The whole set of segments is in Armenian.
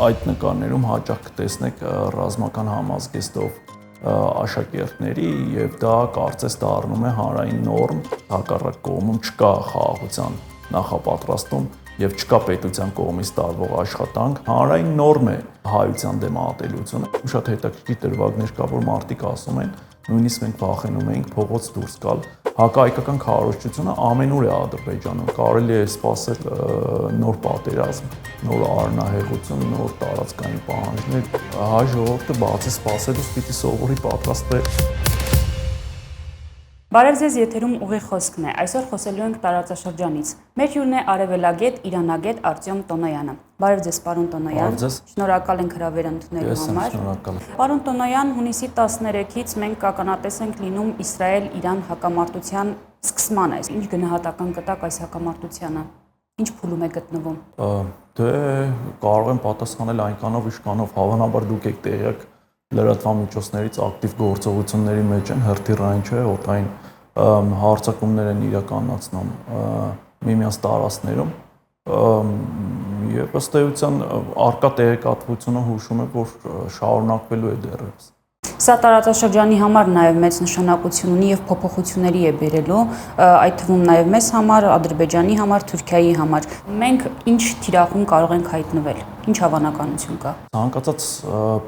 Այդ նկարներում հաճախ կտեսնեք ռազմական համազգեստով աշակերտների եւ դա կարծես դառնում է հանրային նորմ, հակառակ կողմում չկա խաղաղության նախապատրաստում եւ չկա պետության կողմից տարվող աշխատանք, հանրային նորմ է հայության դեմ ատելությունը։ Շատ հետաքրքիր դրվագներ կա, որ մարդիկ ասում են, նույնիսկ մենք վախենում էինք փողոց դուրս գալ։ Հակահայկական քարոզչությունը ամենուր է Ադրբեջանում, կարելի է սպասել նոր պատերազմ, նոր առնահեղություն, նոր տարածքային պահանջներ, հայ ժողովուրդը բացի սպասելուց պիտի սովորի պատրաստվել։ Բարև ձեզ, եթերում ուղիղ խոսքն է, այսօր խոսելու ենք տարածաշրջանից։ Մեր հյուրն է արևելագետ, իրանագետ Արտյոմ Տոնոյանը։ Բարև ձեզ, պարոն Տոնոյան, շնորհակալ ենք հրավեր ընդունելու համար։ Պարոն Տոնոյան, հունիսի 13-ից մենք ականատես ենք լինում Իսրայել-Իրան հակամարտության սկսմանը։ Ինչ գնահատական կտակ այս հակամարտությանը, ինչ փուլում է գտնվում։ Դե կարող եմ պատասխանել այնքանով, ինչքանով հավանաբար դուք եք տեղյակ լրատվամիջոցներից ակտիվ գործողությունների մեջ են, հրթիռային չէ, օդային հարձակումներ են իրականացնում միմյանց տարածքներում եւ ըստ էության արկա տեղեկատվությունը հուշում է, որ շարունակվելու է դեռևս։ Սա տարածաշրջանի համար նաև մեծ նշանակություն ունի եւ փոփոխությունների է բերելու, այդ թվում նաև մեզ համար, Ադրբեջանի համար, Թուրքիայի համար։ Մենք ինչ թիրախում կարող ենք հայտնվել, ինչ հավանականություն կա։ Ցանկացած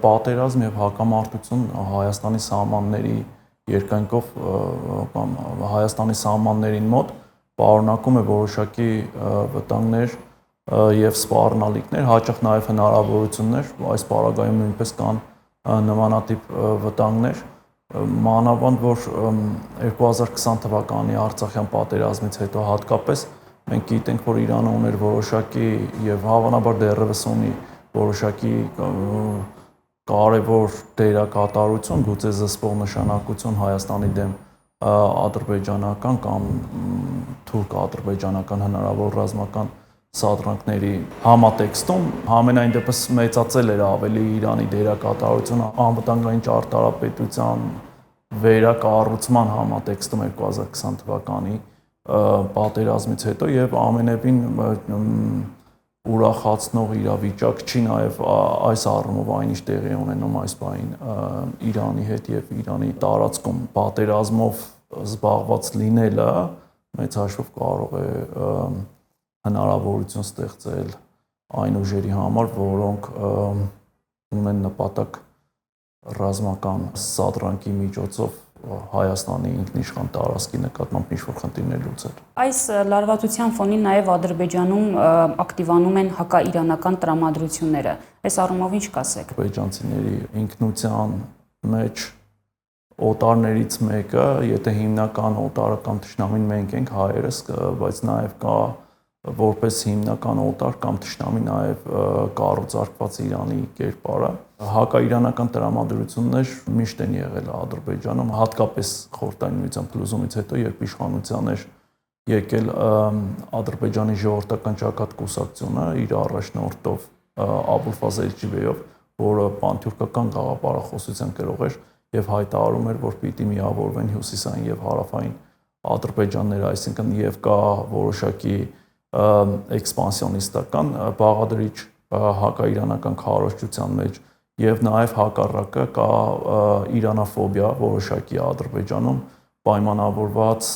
պատերազմ եւ հակամարտություն Հայաստանի սահմանների երկայնքով կամ Հայաստանի սահմաններին մոտ պարունակում է որոշակի վտանգներ եւ սպառնալիքներ, հաճախ նաև հնարավորություններ, այս պարագայում նույնպես կան նմանատիպ վտանգներ, մանավանդ որ 2020 թվականի Արցախյան պատերազմից հետո հատկապես մենք գիտենք, որ Իրանը ուներ որոշակի եւ հավանաբար դեռևս ունի որոշակի կարևոր դերակատարություն, գուցե զսպող նշանակություն Հայաստանի դեմ ադրբեջանական կամ թուրք-ադրբեջանական հնարավոր ռազմական սադրանքների համատեքստում համենայն դեպս մեծացել էր ավելի Իրանի դերակատարությունը անվտանգային ճարտարապետության վերակառուցման համատեքստում 2020 թվականի պատերազմից հետո եւ ամենևին ուրախացնող իրավիճակ չի նաեւ այս առումով այնիշ տեղի ունենում այս բային Իրանի հետ եւ Իրանի տարածքում պատերազմով զբաղված լինելը մեծ հաշվով կարող է հնարավորություն ստեղծել այն ուժերի համար, որոնք ունեն նպատակ ռազմական սադրանքի միջոցով Հայաստանի ինքնիշխան տարածքի նկատմամբ ինչ-որ խնդիրներ լուծել։ Այս լարվածության ֆոնին նաև Ադրբեջանում ակտիվանում են հակաիրանական տրամադրությունները։ Այս առումով ինչ կասեք։ Ադրբեջանցիների ինքնության մեջ օտարներից մեկը, եթե հիմնական օտարը կամ թշնամին մենք ենք հայերս, բայց նաև կա որպես հիմնական օտար կամ թշնամի նաև կառուցարկված Իրանի կերպարը, հակաիրանական տրամադրություններ միշտ են եղել Ադրբեջանում, հատկապես Խորհրդային Միության փլուզումից հետո, երբ իշխանության էր եկել Ադրբեջանի ժողովրդական ճակատ կուսակցությունը իր առաջնորդով Աբուլֆազլ Էլչիբեյով, որը պանթյուրքական գաղափարախոսության կրող էր եւ հայտարարում էր, որ պիտի միավորվեն հյուսիսային եւ հարավային Ադրբեջանները, այսինքն եւ կա որոշակի էքսպանսիոնիստական բաղադրիչ հակաիրանական քարոզչության մեջ եւ նաեւ հակառակը կա իրանաֆոբիա որոշակի Ադրբեջանում պայմանավորված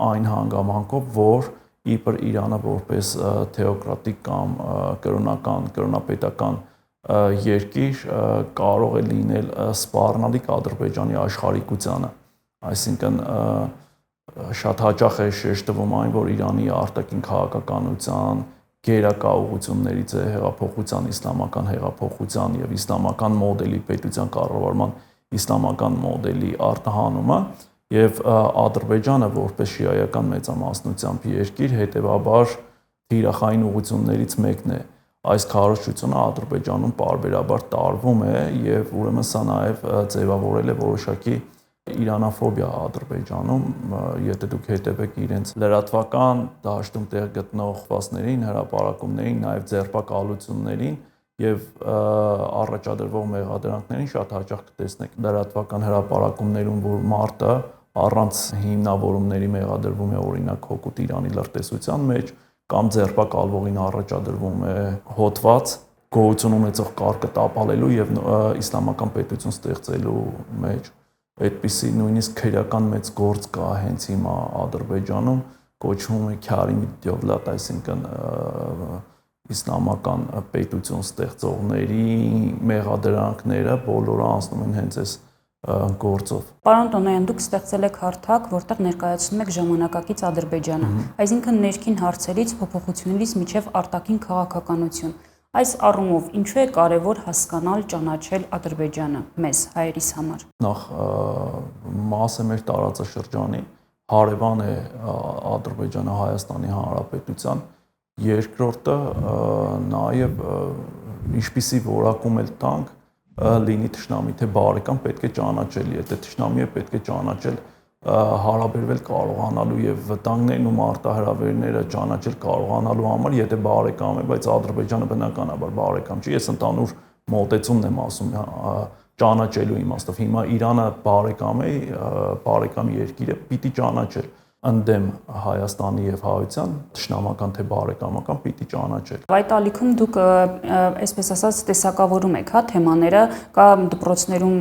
այն հանգամանքով, որ իբր Իրանը որպես թեոկրատիկ կամ կրոնապետական երկիր կարող է լինել սպառնալիք Ադրբեջանի աշխարհիկությանը, այսինքն շատ հաճախ է շեշտվում այն, որ Իրանի արտաքին քաղաքականության գերակա ուղղություններից է հեղափոխության, իսլամական հեղափոխության եւ իսլամական մոդելի պետության կառավարման իսլամական մոդելի արտահանումը եւ Ադրբեջանը որպես շիայական մեծամասնությամբ երկիր հետեւաբար թիրախային ուղղություններից մեկն է։ Այս քարոզչությունը Ադրբեջանում պարբերաբար տարվում է եւ ուրեմն սա նաեւ ձևավորել է որոշակի իրանաֆոբիա Ադրբեջանում, եթե դուք հետևեք իրենց լրատվական դաշտում տեղ գտնող խոսքերին, հրապարակումներին, նաև ձերբակալություններին եւ առաջադրվող մեղադրանքներին շատ հաճախ կտեսնեք լրատվական հրապարակումներում, որ մարտը առանց հիմնավորումների մեղադրվում է օրինակ հօգուտ Իրանի լրտեսության մեջ կամ ձերբակալվողին առաջադրվում է հոդված գոյություն ունեցող կարգը տապալելու եւ իսլամական պետություն ստեղծելու մեջ այդպիսի նույնիսկ քրեական մեծ գործ կա հենց հիմա Ադրբեջանում, կոչվում է Քարիմի Դյովլատ, այսինքն իսլամական պետություն ստեղծողների մեղադրանքները բոլորը անցնում են հենց այս գործով։ Պարոն Տոնոյան, դուք ստեղծել եք հարթակ, որտեղ ներկայացնում եք ժամանակակից Ադրբեջանը, այսինքն ներքին հարցերից, փոփոխություններից մինչև արտաքին քաղաքականություն։ Այս առումով ինչու է կարևոր հասկանալ, ճանաչել Ադրբեջանը մեզ հայերիս համար։ Նախ մաս է մեր տարածաշրջանի, հարևան է Ադրբեջանը Հայաստանի Հանրապետության, երկրորդը նաև ինչպիսի որակում էլ տանք լինի թշնամի թե բարեկամ պետք է ճանաչել, եթե թշնամի է պետք է ճանաչել հարաբերվել կարողանալու եւ վտանգներն ու մարտահրավերները ճանաչել կարողանալու համար, եթե բարեկամ է, բայց Ադրբեջանը բնականաբար բարեկամ չի, ես ընդհանուր մոտեցումն եմ ասում ճանաչելու իմաստով։ Հիմա Իրանը բարեկամ է, բարեկամ երկիր է, պիտի ճանաչել ընդդեմ Հայաստանի եւ Հայության թշնամական թե բարեկամական պիտի ճանաչել։ Այդ ալիքում դուք այսպես ասած տեսակավորում եք, հա, թեմաները, կա դպրոցներում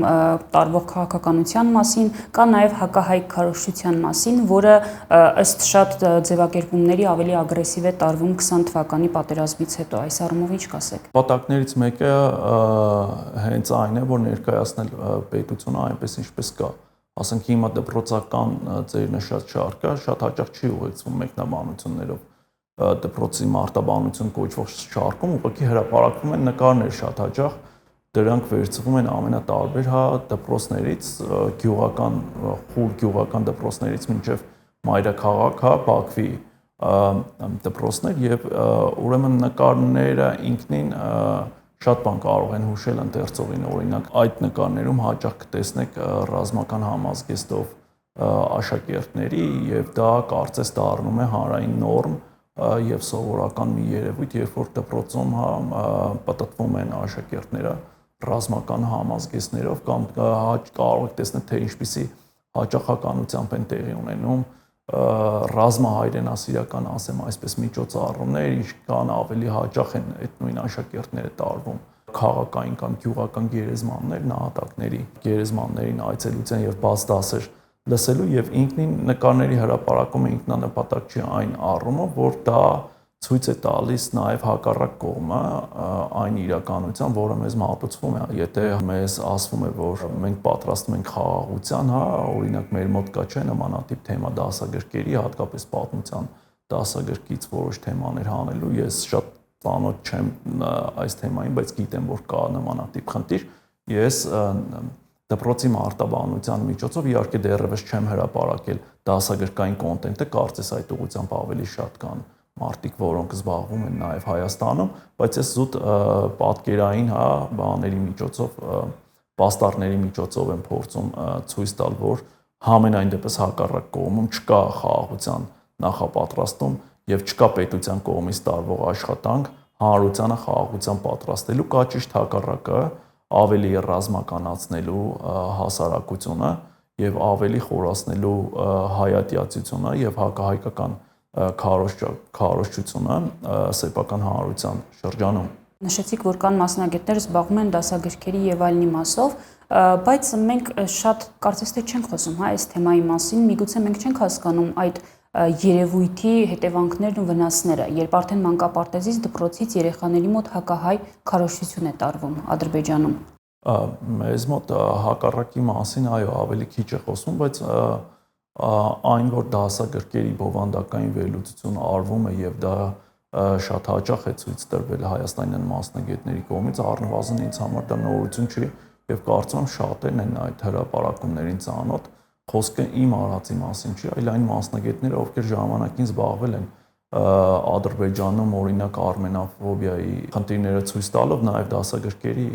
տարվող քաղաքականության մասին, կա նաեւ հակահայ քարոզչության մասին, որը ըստ շատ ձևակերպումների ավելի ագրեսիվ է տարվում 20 թվականի պատերազմից հետո։ Այս առումով ինչ կասեք։ Պատակներից մեկը հենց այն է, որ ներկայացնել պետությունը այնպես ինչպես կա։ Ասենք հիմա դպրոցական ձեր նշած շարքը շատ հաճախ չի ուղեկցվում մեկնաբանություններով, դպրոցի մարտաբանություն կոչվող շարքում ուղղակի հրապարակվում են նկարներ շատ հաճախ, դրանք վերցվում են ամենատարբեր դպրոցներից, գյուղական, խուլ գյուղական դպրոցներից մինչև մայրաքաղաք, Բաքվի դպրոցներ եւ ուրեմն նկարները ինքնին շատ բան կարող են հուշել ընթերցողին, օրինակ այդ նկարներում հաճախ կտեսնեք ռազմական համազգեստով աշակերտների եւ դա կարծես դառնում է հանրային նորմ եւ սովորական մի երևույթ, երբ որ դպրոցում պատտվում են աշակերտները ռազմական համազգեստներով կամ կարող եք տեսնել թե ինչպիսի հաճախականությամբ են տեղի ունենում ռազմահայրենասիրական, ասեմ այսպես, միջոցառումներ, ինչքան ավելի հաճախ են այդ նույն աշակերտները տարվում քաղաքային կամ գյուղական գերեզմաններ, նահատակների գերեզմաններին այցելության եւ բաց դասեր լսելու եւ ինքնին նկարների հրապարակումը ինքնանպատակ չի այն առումով, որ դա ցույց է տալիս նաև հակառակ կողմը այն իրականության, որը մեզ մատուցվում է, եթե մեզ ասվում է, որ մենք պատրաստվում ենք խաղաղության, հա, օրինակ մեր մոտ կա չէ նմանատիպ թեմա դասագրքերի, հատկապես պատմության դասագրքից որոշ թեմաներ հանելու, ես շատ ծանոթ չեմ այս թեմային, բայց գիտեմ, որ կա նմանատիպ խնդիր, ես դպրոցի մարտաբանության միջոցով իհարկե դեռևս չեմ հրապարակել դասագրքային կոնտենտը, կարծես այդ ուղղությամբ ավելի շատ կան մարդիկ, որոնք զբաղվում են նաև Հայաստանում, բայց ես զուտ պատկերային, հա, բաների միջոցով, պաստառների միջոցով եմ փորձում ցույց տալ, որ համենայն դեպս հակառակ կողմում չկա խաղաղության նախապատրաստում եւ չկա պետության կողմից տարվող աշխատանք հանրությանը խաղաղության պատրաստելու, կա ճիշտ հակառակը, ավելի ռազմականացնելու հասարակությունը եւ ավելի խորացնելու հայատյացությունը եւ հակահայկական քարոզչությունը սեփական հանրության շրջանում։ Նշեցիք, որ կան մասնագետներ զբաղվում են դասագրքերի եւ այլնի մասով, բայց մենք շատ կարծես թե չենք խոսում, հա, այս թեմայի մասին, միգուցե մենք չենք հասկանում այդ երևույթի հետևանքներն ու վնասները, երբ արդեն մանկապարտեզից դպրոցից երեխաների մոտ հակահայ քարոզչություն է տարվում Ադրբեջանում։ Մեզ մոտ հակառակի մասին այո ավելի քիչ է խոսում, բայց այն որ դասագրքերի բովանդակային վերլուծություն արվում է եւ դա շատ հաճախ է ցույց տրվել հայաստանյան մասնագետների կողմից, առնվազն ինձ համար դա նորություն չի եւ կարծում եմ շատերն են այդ հրապարակումներին ծանոթ, խոսքը իմ արածի մասին չի, այլ այն մասնագետները, ովքեր ժամանակին զբաղվել են Ադրբեջանում օրինակ արմենոֆոբիայի խնդիրները ցույց տալով նաեւ դասագրքերի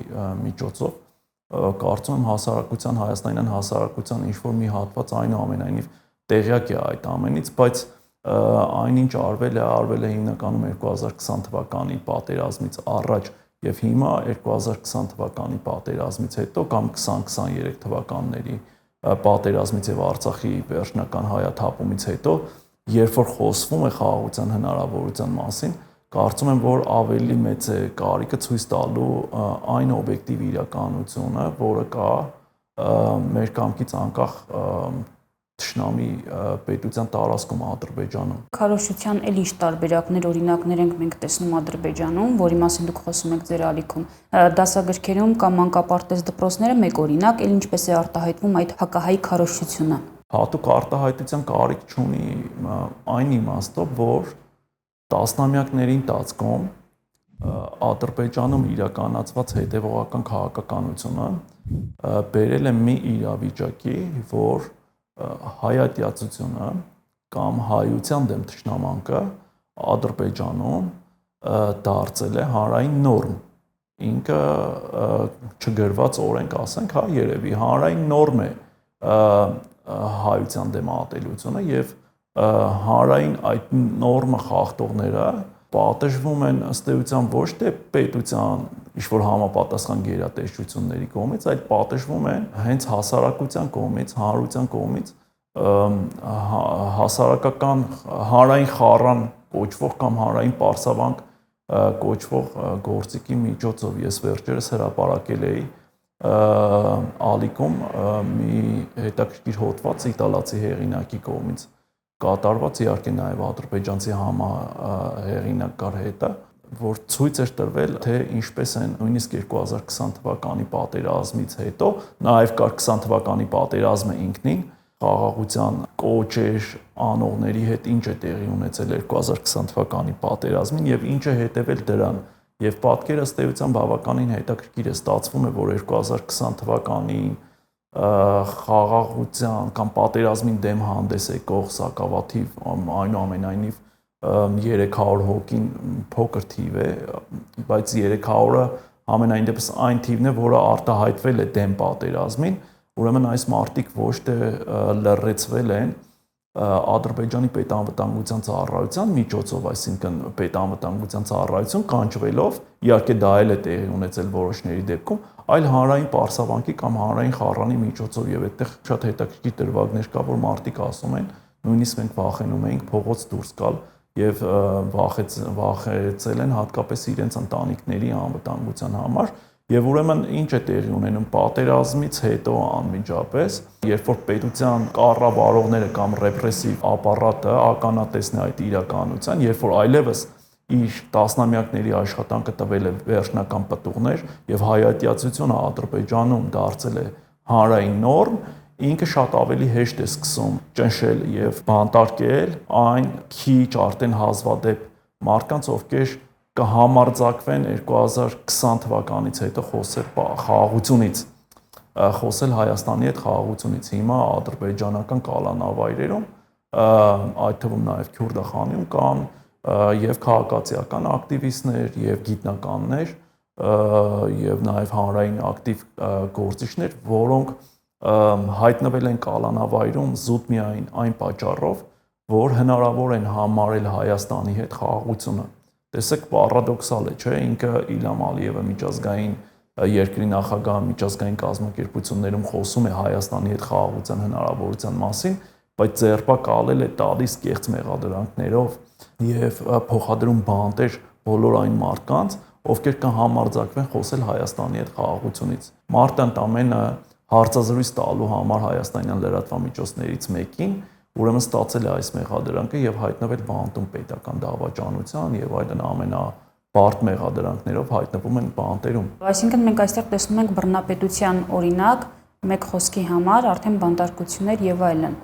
միջոցով կարծում եմ հասարակության, հայաստանյան հասարակության ինչ-որ մի հատված այնուամենայնիվ տեղյակ է այդ ամենից, բայց այնինչ արվել է հիմնականում 2020 թվականի պատերազմից առաջ եւ հիմա 2020 թվականի պատերազմից հետո կամ 2023 թվականների պատերազմից եւ Արցախի վերջնական հայաթափումից հետո, երբ որ խոսվում է խաղաղության հնարավորության մասին, Կարծում եմ, որ ավելի մեծ է կարիքը ցույց տալու այն օբյեկտիվ իրականությունը, որը կա մեր կամքից անկախ թշնամի պետության տարածքում Ադրբեջանում։ Քարոզչության էլ ինչ տարբերակներ, օրինակներ ենք մենք տեսնում Ադրբեջանում, որի մասին դուք խոսում եք ձեր ալիքում։ Դասագրքերում կամ մանկապարտեզ դպրոցները մեկ օրինակ, էլ ինչպես է արտահայտվում այդ հակահայ քարոզչությունը։ Հատուկ արտահայտության կարիք չունի այն իմաստով, որ տասնամյակների ընթացքում Ադրբեջանում իրականացված հետևողական քաղաքականությունը բերել է մի իրավիճակի, որ հայատյացությունը կամ հայության դեմ թշնամանքը Ադրբեջանում դարձել է հանրային նորմ։ Ինքը չգրված օրենք, ասենք, հա, երևի հանրային նորմ է հայության դեմ ատելությունը եւ հանրային այդ նորմը խախտողները պատժվում են ըստ էության ոչ թե պետության ինչ-որ համապատասխան գերատեսչությունների կողմից, այլ պատժվում են հենց հասարակության կողմից, հանրության կողմից հասարակական հանրային խառան կոչվող կամ հանրային պարսավանք կոչվող գործիքի միջոցով։ Ես վերջերս հրապարակել էի ալիքում մի հետաքրքիր հոդված իտալացի հեղինակի կողմից կատարված, իհարկե նաև ադրբեջանցի համահեղինակար հետը, որ ցույց էր տրվել, թե ինչպես են նույնիսկ 2020 թվականի պատերազմից հետո, նաև կար 20 թվականի պատերազմը ինքնին, խաղաղության կոչեր անողների հետ ինչ է տեղի ունեցել 2020 թվականի պատերազմին եւ ինչ է հետևել դրան։ Եվ պատկերը ըստ էության բավականին հետաքրքիր է, ստացվում է, որ 2020 թվականին խաղաղության կամ պատերազմին դեմ հանդես եկող սակավաթիվ այնուամենայնիվ 300 հոգին փոքր թիվ է, բայց 300-ը ամենայն դեպս այն թիվն է, որը արտահայտվել է դեմ պատերազմին, ուրեմն այս մարտիկ ոչ թե լրացվել են Ադրբեջանի պետանվտանգության ծառայության միջոցով, այսինքն պետանվտանգության ծառայություն կանչվելով, իհարկե դա էլ է տեղի ունեցել որոշների դեպքում, այլ հանրային պարսավանքի կամ հանրային խառանի միջոցով, եւ այդտեղ շատ հետաքրքիր դրվագներ կա, որ մարդիկ ասում են, նույնիսկ մենք վախենում էինք փողոց դուրս գալ եւ վախեցել են հատկապես իրենց ընտանիքների անվտանգության համար։ Եվ ուրեմն ինչ է տեղի ունենում պատերազմից հետո անմիջապես, երբ որ պետության կառավարողները կամ ռեպրեսիվ ապարատը ականատեսն է այդ իրականության, երբ որ այլևս իր տասնամյակների աշխատանքը տվել է վերջնական պտուղներ եւ հայատյացությունը Ադրբեջանում դարձել է հանրային նորմ, ինքը շատ ավելի հեշտ է սկսում ճնշել եւ բանտարկել այն քիչ արդեն հազվադեպ մարդկանց, ովքեր կհամարձակվեն 2020 թվականից հետո խոսել խաղաղությունից, խոսել Հայաստանի հետ խաղաղությունից։ Հիմա ադրբեջանական կալանավայրերում, այդ թվում նաև Քյուրդախանում կան եւ քաղաքացիական ակտիվիստներ եւ գիտնականներ եւ նաև հանրային ակտիվ գործիչներ, որոնք հայտնվել են կալանավայրում զուտ միայն այն պատճառով, որ հնարավոր են համարել Հայաստանի հետ խաղաղությունը։ Տեսեք, պարադոքսալ է, չէ՞, ինքը Իլհամ Ալիևը միջազգային երկրի նախագահ միջազգային կազմակերպություններում խոսում է Հայաստանի հետ խաղաղության հնարավորության մասին, բայց ձերբակալել է տալիս կեղծ մեղադրանքներով եւ փոխադրում բանտեր բոլոր այն մարդկանց, ովքեր կհամարձակվեն խոսել Հայաստանի հետ խաղաղությունից։ Մարդը ընդամենը հարցազրույց տալու համար հայաստանյան լրատվամիջոցներից մեկին ուրեմն ստացել է այս մեղադրանքը եւ հայտնվել բանտում պետական դավաճանության եւ այլն ամենաբարդ մեղադրանքներով հայտնվում են բանտերում։ Այսինքն մենք այստեղ տեսնում ենք բռնապետության օրինակ, մեկ խոսքի համար արդեն բանտարկություններ եւ այլն։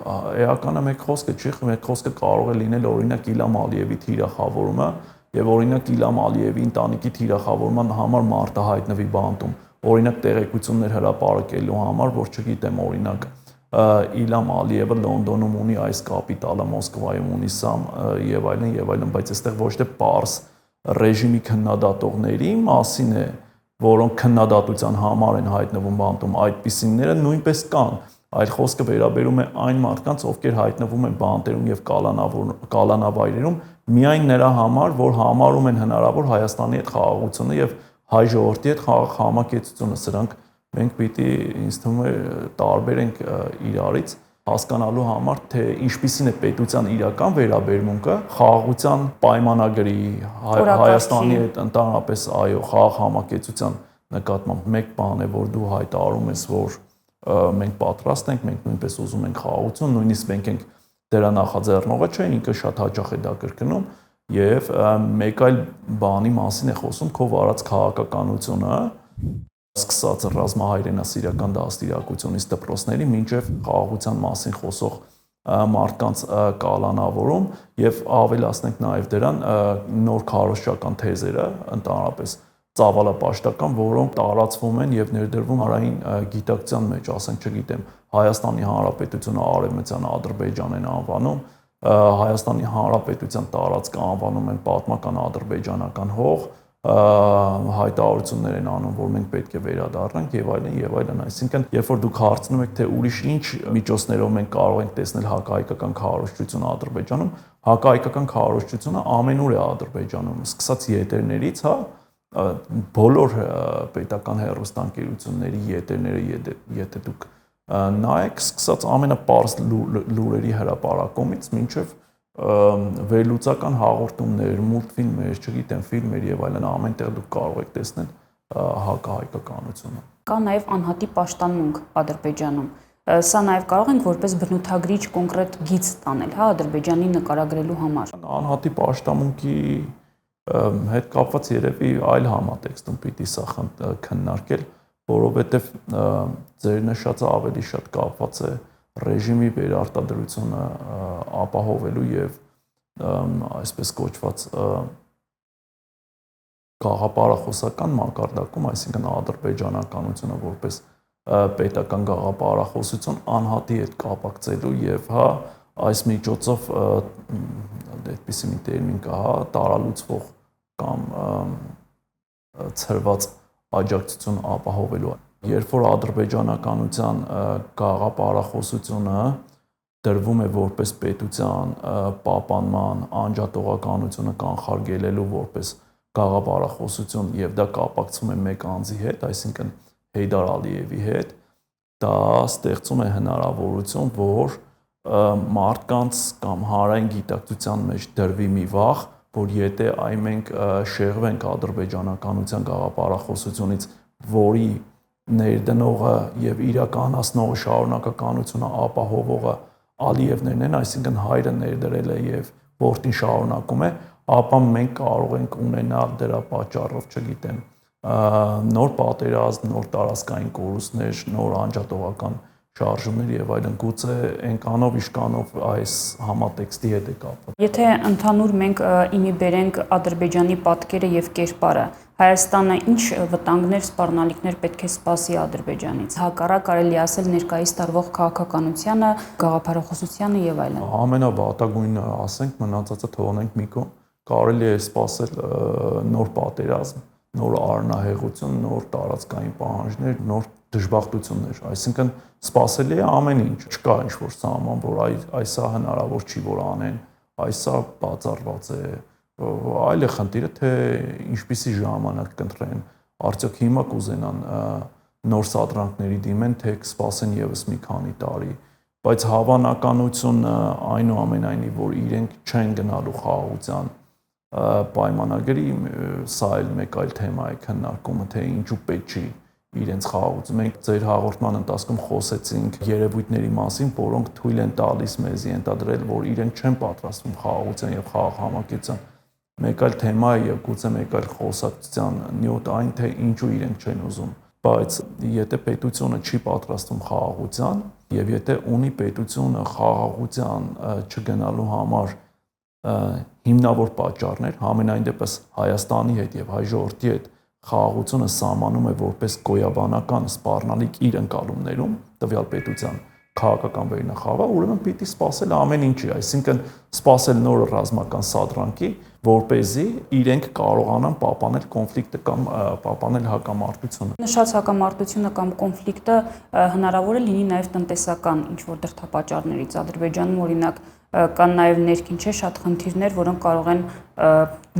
Էականը մեկ խոսքը չի, մեկ խոսքը կարող է լինել օրինակ Իլհամ Ալիևի թիրախավորումը եւ օրինակ Իլհամ Ալիևի ընտանիքի թիրախավորման համար մարդը հայտնվի բանտում։ Օրինակ տեղեկություններ հրապարակելու համար, որ չգիտեմ, օրինակ Իլհամ Ալիևը Լոնդոնում ունի այս կապիտալը, Մոսկվայում ունի սամ եւ այլն, բայց այստեղ ոչ թե պարզ ռեժիմի քննադատողների մասին է, որոնք քննադատության համար են հայտնվում բանտում, այդպիսինները նույնպես կան, այլ խոսքը վերաբերում է այն մարդկանց, ովքեր հայտնվում են բանտերում եւ կալանավայրերում, միայն նրա համար, որ համարում են հնարավոր Հայաստանի հետ խաղաղությունը եւ հայ ժողովրդի հետ խաղաղ համակեցությունը, սրանք մենք պիտի ինձ թվում է տարբերենք իրարից, հասկանալու համար, թե ինչպիսին է պետության իրական վերաբերմունքը խաղաղության պայմանագրի Հայաստանի հետ ընդհանրապես այո խաղաղ համակեցության նկատմամբ մեկ բան է, որ դու հայտարարում ես, որ մենք պատրաստ ենք, մենք նույնպես ուզում ենք խաղաղություն, նույնիսկ մենք ենք դրա նախաձեռնողը չէ, ինքը շատ հաճախ է դա կրկնում եւ մեկ այլ բանի մասին է խոսում քո վարած քաղաքականությունը սկսած ռազմահայրենասիրական դաստիարակությունից դպրոցների մինչև խաղաղության մասին խոսող մարդկանց կալանավորում եւ ավելացնենք նաեւ դրան նոր քարոզչական թեզերը ընդհանրապես ծավալապաշտական, որոնք տարածվում են եւ ներդրվում հանրային գիտակցության մեջ, ասենք, չգիտեմ, Հայաստանի Հանրապետությունը Արևմտյան Ադրբեջան են անվանում, Հայաստանի Հանրապետության տարածքը անվանում են պատմական ադրբեջանական հող, հայտարարություններ են անում, որ մենք պետք է վերադառնանք եւ այլն եւ այլն, այսինքն երբ որ դուք հարցնում եք թե ուրիշ ինչ միջոցներով մենք կարող ենք տեսնել հակահայկական քարոզչություն Ադրբեջանում, հակահայկական քարոզչությունը ամենուր է Ադրբեջանում, սկսած ետերներից, բոլոր պետական հեռուստաընկերությունների ետերները, եթե դուք նայեք, սկսած ամենապարզ լուրերի հրապարակումից մինչև վերլուծական հաղորդումներ, մուլտֆիլմեր, չգիտեմ, ֆիլմեր եւ այլն, ամենտեղ դուք կարող եք տեսնել հակահայկականությունը։ Կա նաեւ անհատի պաշտամունք Ադրբեջանում։ Սա նաեւ կարող ենք որպես բնութագրիչ կոնկրետ գիծ տանել, Ադրբեջանի նկարագրելու համար։ Անհատի պաշտամունքի հետ կապված երևի այլ համատեքստում պիտի սա քննարկել, որովհետեւ ձեր նշածը ավելի շատ կապված է ռեժիմի վերարտադրությունը ապահովելու եւ այսպես կոչված գաղափարախոսական մակարդակում, այսինքն ադրբեջանականությունը որպես պետական գաղափարախոսություն անհատի հետ կապակցելու եւ այս միջոցով այդպիսի մի տերմին կա, տարալուծվող կամ ցրված աջակցություն ապահովելու։ Երբ որ ադրբեջանականության գաղափարախոսությունը դրվում է որպես պետության պահպանման անջատողականությունը կանխարգելելու որպես գաղափարախոսություն եւ դա կապակցվում է մեկ անձի հետ, այսինքն Հեյդար Ալիևի հետ, դա ստեղծում է հնարավորություն, որ մարդկանց կամ հանրային գիտակցության մեջ դրվի մի վախ, որ եթե մենք շեղվենք ադրբեջանականության գաղափարախոսությունից, որի ներդնողը եւ իրականացնողը շարունակականությունը ապահովողը Ալիևներն են, այսինքն հայրը ներդրել է եւ որդին շարունակում է, ապա մենք կարող ենք ունենալ դրա պատճառով, չգիտեմ, նոր պատերազմ, նոր տարածքային կորուստներ, նոր անջատողական շարժումներ եւ այլն, գուցե այնքանով իշկանով այս համատեքստի հետ է կապված։ Եթե ընդհանուր մենք իմի բերենք Ադրբեջանի պատկերը եւ կերպարը, Հայաստանը ինչ վտանգներ, սպառնալիքներ պետք է սպասի Ադրբեջանից։ Հակառակ կարելի ասել ներկայիս տարվող քաղաքականությանը, գաղափարախոսությանը եւ այլն։ Ամենավատագույնը ասենք, մնացածը թողնենք մի կողմ, կարելի է սպասել նոր պատերազմ, նոր առնահեղություն, նոր տարածքային պահանջներ, նոր դժբախտություններ, այսինքն սպասելի է ամեն ինչ, չկա ինչ-որ սահման, որ այսա հնարավոր չի որ անեն, այսա բացառված է, այլ է խնդիրը, թե ինչպիսի ժամանակ կընտրեն, արդյոք հիմա կուզենան նոր սադրանքների դիմեն, թե կսպասեն եւս մի քանի տարի, բայց հավանականությունը այնուամենայնիվ, որ իրենք չեն գնալու խաղաղության պայմանագրի, սա էլ մեկ այլ թեմա է քննարկումը, թե ինչու պետք չի իրենց խաղաղություն։ Մենք ձեր հաղորդման ընթացքում խոսեցինք երևույթների մասին, որոնք թույլ են տալիս մեզ ենթադրել, որ իրենք չեն պատրաստվում խաղաղության եւ խաղաղ համակեցության։ Մեկ այլ թեմա է եւ գուցե մեկ այլ խոսակցության նյութ այն, թե ինչու իրենք չեն ուզում։ Բայց եթե պետությունը չի պատրաստվում խաղաղության եւ եթե ունի պետությունը խաղաղության չգնալու համար հիմնավոր պատճառներ, համենայն դեպս Հայաստանի հետ եւ հայ ժողովրդի հետ խաղաղությունը սահմանում է որպես գոյաբանական սպառնալիք իր ընկալումներում, տվյալ պետության քաղաքական վերնախավը, ուրեմն պիտի սпасել ամեն ինչի, այսինքն սпасել նոր ռազմական սադրանքի, որպեսզի իրենք կարողանան պահպանել կոնֆլիկտը կամ պահպանել հակամարտությունը։ Նշած հակամարտությունը կամ կոնֆլիկտը հնարավոր է լինի նաև տնտեսական ինչ-որ դրդապատճառներից։ Ադրբեջանում օրինակ կան նաև ներքին չէ շատ խնդիրներ, որոնք կարող են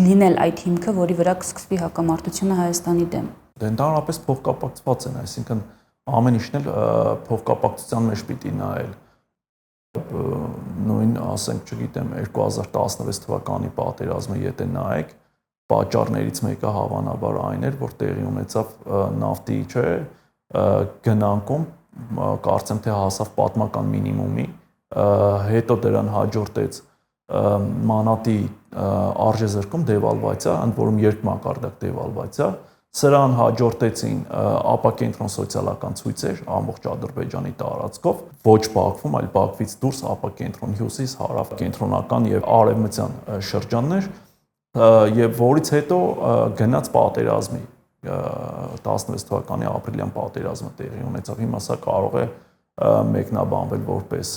լինել այդ հիմքը, որի վրա կսկսվի հակամարտությունը Հայաստանի դեմ։ Դե ընդհանրապես փոխկապակցված են, այսինքն ամեն ինչն էլ փոխկապակցության մեջ պիտի նայել։ նույն, ասենք, չգիտեմ, 2016 թվականի պատերազմը եթե նայեք, պատճառներից մեկը հավանաբար այն էր, որ տեղի ունեցավ նավթի, գնանկում, կարծեմ թե հասավ պատմական մինիմումի, հետո դրան հաջորդեց մանատի արժեզրկում դեվալվացիա, ընդ որում երկմակարդակ դեվալվացիա, սրան հաջորդեցին ապակենտրոն սոցիալական ցույցեր ամբողջ Ադրբեջանի տարածքով, ոչ Բաքվում, այլ Բաքվից դուրս ապակենտրոն հյուսիս, հարավ կենտրոնական եւ արևմտյան շրջաններ, եւ որից հետո գնաց պատերազմի 16 թվականի ապրիլյան պատերազմը տեղի ունեցավ։ Հիմա սա կարող է մեկնաբանվել որպես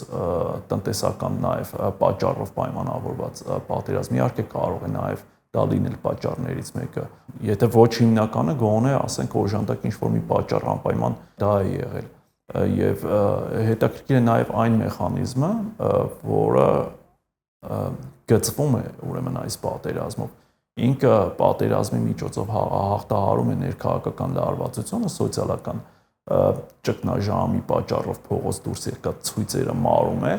տնտեսական նաև պատճառով պայմանավորված պատերազմ։ Իհարկե կարող է նաև դա լինել պատճառներից մեկը։ Եթե ոչ հիմնականը, գոնե ասենք օժանդակ ինչ-որ մի պատճառ անպայման դա է եղել։ Եվ հետաքրքիր է նաև այն մեխանիզմը, որը գծվում է ուրեմն այս պատերազմով։ Ինքը պատերազմի միջոցով հաղթահարում է ներքաղաքական լարվածությունը, սոցիալական ճգնաժամի պատճառով փողոց դուրս եկած ցույցերը մարում է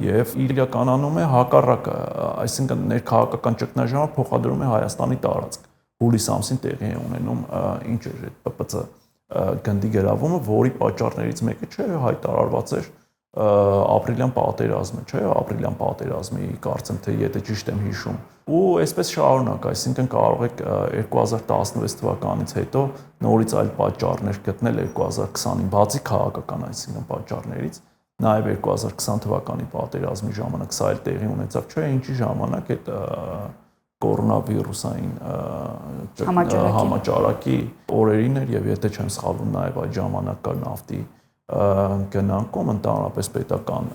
եւ իրականանում է հակառակը, այսինքն ներքաղաքական ճգնաժամը փոխադրում է Հայաստանի տարածք։ Հուլիս ամսին տեղի է ունենում ինչ էր այդ ՊՊՑ գնդի գրավումը, որի պատճառներից մեկը հայտարարված էր ապրիլյան պատերազմը, ապրիլյան պատերազմի կարծեմ թե եթե ճիշտ եմ հիշում։ Ու այսպես շարունակ, այսինքն կարող եք 2016 թվականից հետո նորից այլ պատճառներ գտնել 2020-ին, բացի քաղաքական, այսինքն պատճառներից, նաև 2020 թվականի պատերազմի ժամանակ սա էլ տեղի ունեցավ, ինչի ժամանակ այդ կորոնավիրուսային համաճարակի օրերին էր եւ եթե չեմ սխալվում նաև այդ ժամանակ կար նավթի գնանկում, ընդհանրապես պետական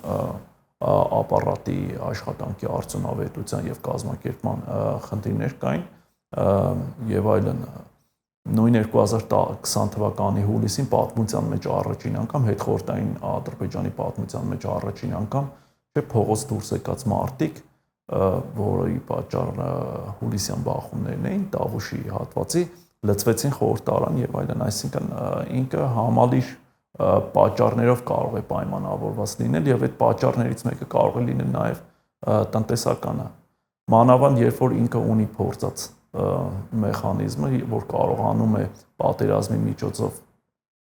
ապարատի աշխատանքի արդյունավետության եւ կազմակերպման խնդիրներ կային եւ այլն։ Նույն 2020 թվականի հուլիսին պատմության մեջ առաջին անգամ հետխորհրդային Ադրբեջանի պատմության մեջ առաջին անգամ փողոց դուրս եկած մարտիկ, որի պատճառը հուլիսյան բախումներն էին, Տավուշի հատվածի լծվեցին խորհրդարան եւ այլն, այսինքն ինքը համալիր պատճառներով կարող է պայմանավորված լինել եւ այդ պատճառներից մեկը կարող է լինել նաեւ տնտեսականը։ Մանավանդ երբ որ ինքը ունի փորձած մեխանիզմը, որ կարողանում է պատերազմի միջոցով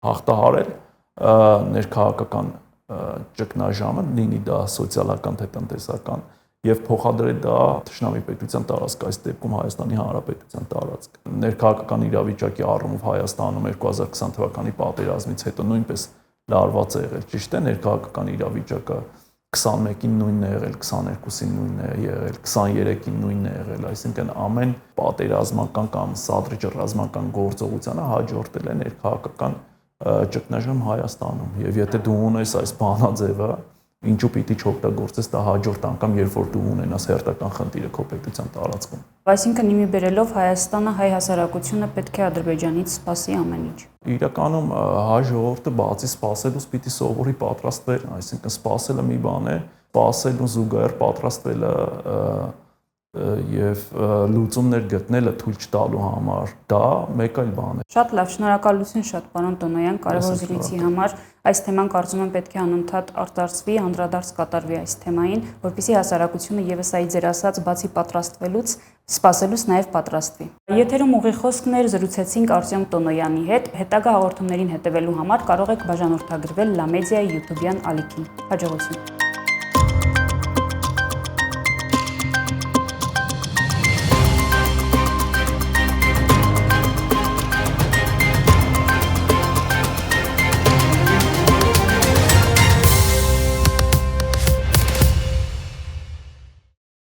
հաղթահարել ներքաղաքական ճգնաժամը, լինի դա սոցիալական թե տնտեսական, եւ փոխադրել դա թշնամի պետության տարածք, այս դեպքում Հայաստանի Հանրապետության տարածք։ Ներքաղաքական իրավիճակի առումով Հայաստանում 2020 թվականի պատերազմից հետո նույնպես լարված է եղել, ճիշտ է, ներքաղաքական իրավիճակը 21-ին նույնն է եղել, 22-ին նույնն է եղել, 23-ին նույնն է եղել, այսինքն ամեն պատերազմական կամ սադրիչ ռազմական գործողությանը հաջորդել է ներքաղաքական ճգնաժամ Հայաստանում։ Եվ եթե դու ունես այս բանաձևը, ինչու պիտի չօգտագործես դա հաջորդ անգամ, երբ որ դու ունենաս հերթական խնդիրը քո պետության տարածքում։ Այսինքն իմի բերելով Հայաստանը, հայ հասարակությունը պետք է Ադրբեջանից սպասի ամեն ինչ։ Իրականում հայ ժողովուրդը բացի սպասելուց պիտի սովորի պատրաստվել, այսինքն սպասելը մի բան է, սպասելուն զուգահեռ պատրաստվելը եւ լուծումներ գտնելը թույլ չտալու համար, դա մեկ այլ բան է։ Շատ լավ, շնորհակալություն շատ, պարոն Տոնոյան, կարևոր զրույցի համար։ Այս թեման կարծում եմ պետք է անընդհատ արտարծվի, անդրադարձ կատարվի այս թեմային, որպեսզի հասարակությունը եւս այդ ձեր ասած բացի պատրաստվելուց, սպասելուց նաեւ պատրաստվի։ Եթերում ուղիղ խոսքներ զրուցեցինք Արտյոմ Տոնոյանի հետ, հետագա հաղորդումներին հետևելու համար կարող եք բաժանորդագրվել Լամեդիայի YouTube-յան ալիքին։ Հաջողություն։